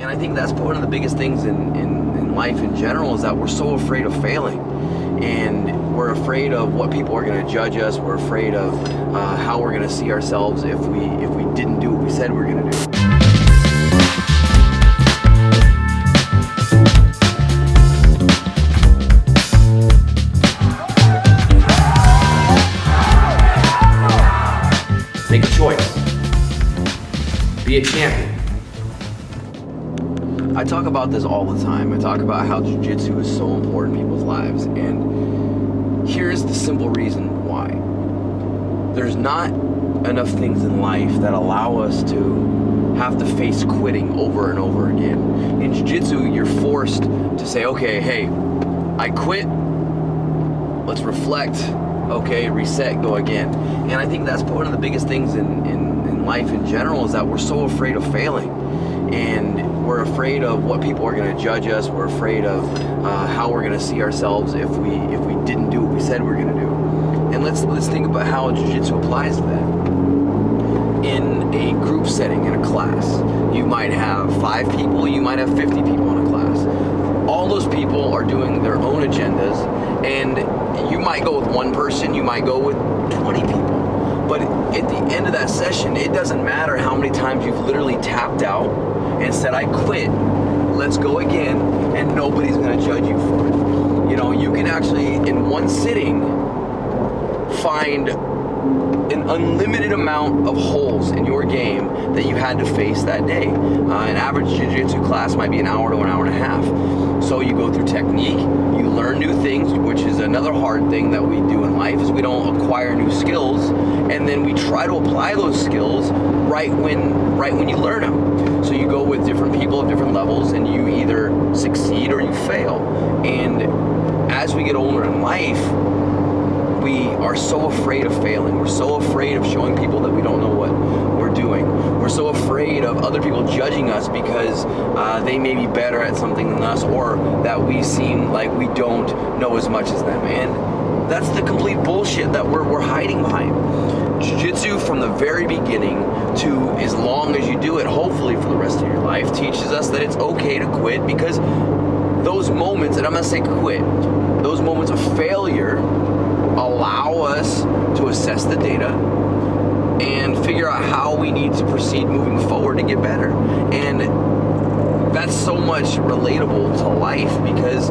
And I think that's one of the biggest things in life in general, is that we're so afraid of failing. And we're afraid of what people are going to judge us. We're afraid of how we're going to see ourselves if we didn't do what we said we were going to do. Make a choice. Be a champion. I talk about this all the time. I talk about how Jiu-Jitsu is so important in people's lives, and here's the simple reason why. There's not enough things in life that allow us to have to face quitting over and over again. In Jiu-Jitsu, you're forced to say, okay, hey, I quit, let's reflect, okay, reset, go again. And I think that's one of the biggest things in life in general, is that we're so afraid of failing. And we're afraid of what people are going to judge us. We're afraid of how we're going to see ourselves if we didn't do what we said we were going to do. And let's think about how Jiu-Jitsu applies to that. In a group setting, in a class, you might have 5 people, you might have 50 people in a class. All those people are doing their own agendas, and you might go with one person, you might go with 20 people. But at the end of that session, it doesn't matter how many times you've literally tapped out and said, I quit, let's go again, and nobody's going to judge you for it. You know, you can actually, in one sitting, find an unlimited amount of holes in your game that you had to face that day. An average Jiu-Jitsu class might be an hour to an hour and a half. So you go through technique, you learn new things, which is another hard thing that we do in life, is we don't acquire new skills, and then we try to apply those skills right when you learn them. So you go with different people of different levels, and you either succeed or you fail. And as we get older in life, we are so afraid of failing. We're so afraid of showing people that we don't know what we're doing. We're so afraid of other people judging us because they may be better at something than us, or that we seem like we don't know as much as them. And that's the complete bullshit that we're hiding behind. Jiu-Jitsu, from the very beginning to as long as you do it, hopefully for the rest of your life, teaches us that it's okay to quit, because those moments, and I'm not saying quit, those moments of failure allow us to assess the data and figure out how we need to proceed moving forward to get better. And that's so much relatable to life, because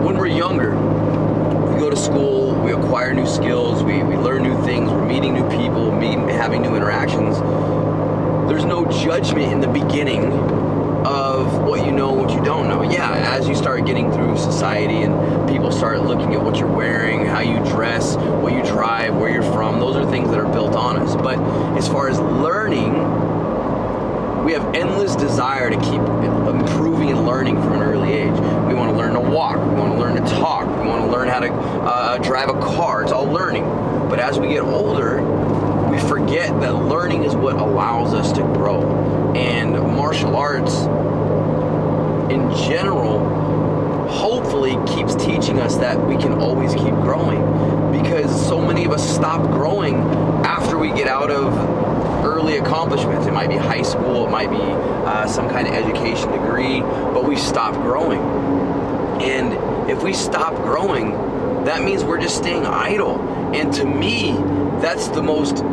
when we're younger, we go to school, we acquire new skills, we learn new things, we're meeting new people, having new interactions. There's no judgment in the beginning of what you know, what you don't know. Yeah, as you start getting through society and people start looking at what you're wearing, how you dress, what you drive, where you're from, those are things that are built on us. But as far as learning, we have endless desire to keep improving and learning from an early age. We want to learn to walk, we want to learn to talk, we want to learn how to drive a car. It's all learning. But as we get older, we forget that learning is what allows us to grow. And martial arts, in general, hopefully keeps teaching us that we can always keep growing, because so many of us stop growing after we get out of early accomplishments. It might be high school, it might be some kind of education degree, but we stop growing. And if we stop growing, that means we're just staying idle. And to me, that's the most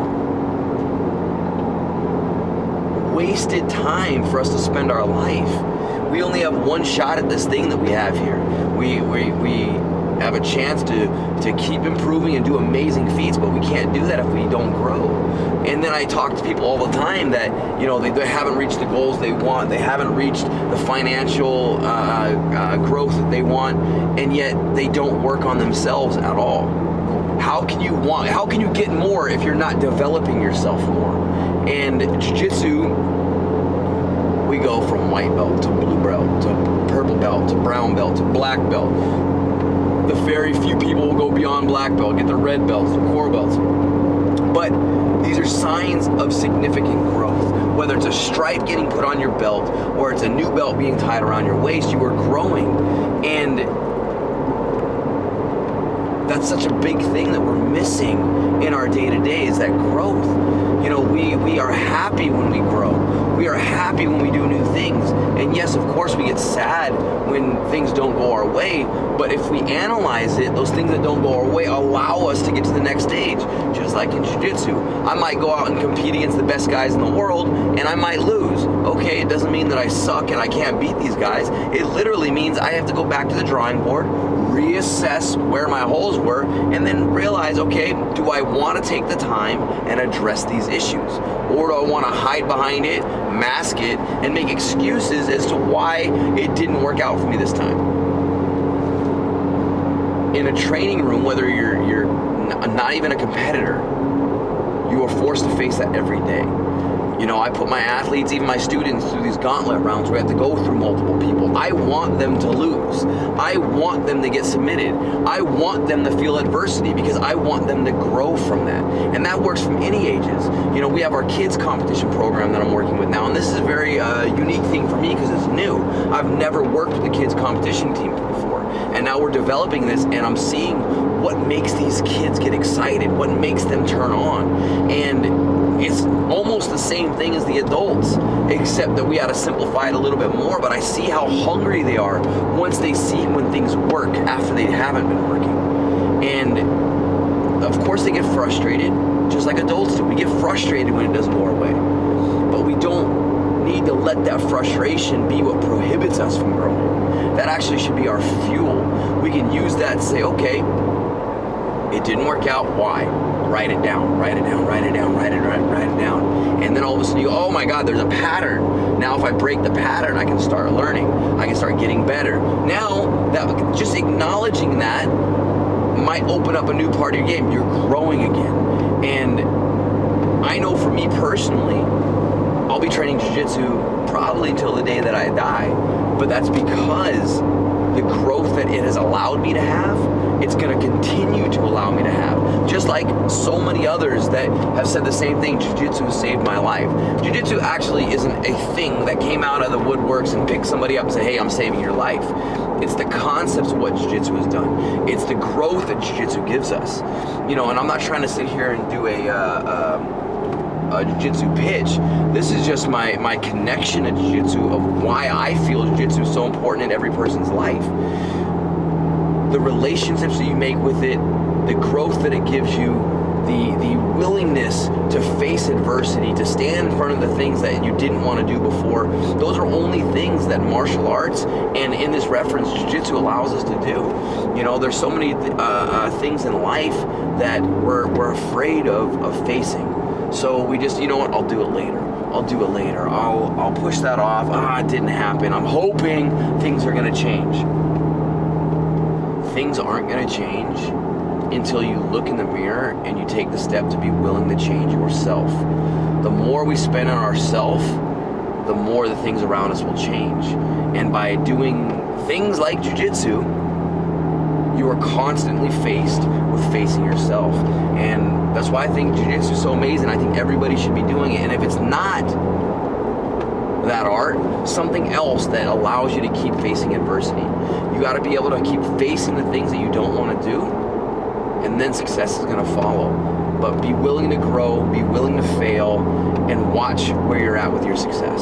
wasted time for us to spend our life. We only have one shot at this thing that we have here. We have a chance to keep improving and do amazing feats, but we can't do that if we don't grow. And then I talk to people all the time that, you know, they haven't reached the goals they want, they haven't reached the financial growth that they want, and yet they don't work on themselves at all. How can you get more if you're not developing yourself more? And Jiu-Jitsu, we go from white belt to blue belt to purple belt to brown belt to black belt. The very few people will go beyond black belt, get their red belts, their core belts. But these are signs of significant growth. Whether it's a stripe getting put on your belt or it's a new belt being tied around your waist, you are growing. And that's such a big thing that we're missing in our day-to-day, is that growth. You know, we are happy when we grow. We are happy when we do new things. And yes, of course, we get sad when things don't go our way. But if we analyze it, those things that don't go our way allow us to get to the next stage. Just like in Jiu-Jitsu, I might go out and compete against the best guys in the world, and I might lose. Okay, it doesn't mean that I suck and I can't beat these guys. It literally means I have to go back to the drawing board, reassess where my holes were, and then realize, okay, do I want to take the time and address these issues? Or do I want to hide behind it, mask it, and make excuses as to why it didn't work out for me this time? In a training room, whether you're not even a competitor, you are forced to face that every day. You know, I put my athletes, even my students, through these gauntlet rounds where I have to go through multiple people. I want them to lose. I want them to get submitted. I want them to feel adversity because I want them to grow from that. And that works from any ages. You know, we have our kids competition program that I'm working with now, and this is a very unique thing for me because it's new. I've never worked with the kids competition team before. And now we're developing this, and I'm seeing what makes these kids get excited, what makes them turn on. And it's almost the same thing as the adults, except that we had to simplify it a little bit more, but I see how hungry they are once they see when things work after they haven't been working. And of course they get frustrated, just like adults do. We get frustrated when it doesn't go our way. But we don't need to let that frustration be what prohibits us from growing. That actually should be our fuel. We can use that to say, okay, it didn't work out, why? Write it down, write it down, write it down, write it down. And then all of a sudden you go, oh my God, there's a pattern. Now if I break the pattern, I can start learning. I can start getting better. Now, that just acknowledging that might open up a new part of your game. You're growing again. And I know for me personally, I'll be training Jiu-Jitsu probably till the day that I die. But that's because the growth that it has allowed me to have, it's going to continue to allow me to have. Just like so many others that have said the same thing, Jiu-Jitsu has saved my life. Jiu-Jitsu actually isn't a thing that came out of the woodworks and picked somebody up and said, hey, I'm saving your life. It's the concepts of what Jiu-Jitsu has done. It's the growth that Jiu-Jitsu gives us. You know, and I'm not trying to sit here and do a Jiu-Jitsu pitch. This is just my connection to Jiu-Jitsu of why I feel Jiu-Jitsu is so important in every person's life. The relationships that you make with it, the growth that it gives you, the willingness to face adversity, to stand in front of the things that you didn't want to do before. Those are only things that martial arts, and in this reference, Jiu-Jitsu allows us to do. You know, there's so many things in life that we're afraid of facing. So we just, you know what, I'll do it later. I'll do it later. I'll push that off. It didn't happen. I'm hoping things are going to change. Things aren't going to change until you look in the mirror and you take the step to be willing to change yourself. The more we spend on ourselves, the more the things around us will change. And by doing things like Jiu-Jitsu, you are constantly faced with facing yourself. And that's why I think Jiu-Jitsu is so amazing. I think everybody should be doing it. And if it's not that art, something else that allows you to keep facing adversity. You got to be able to keep facing the things that you don't want to do, and then success is going to follow. But be willing to grow, be willing to fail, and watch where you're at with your success.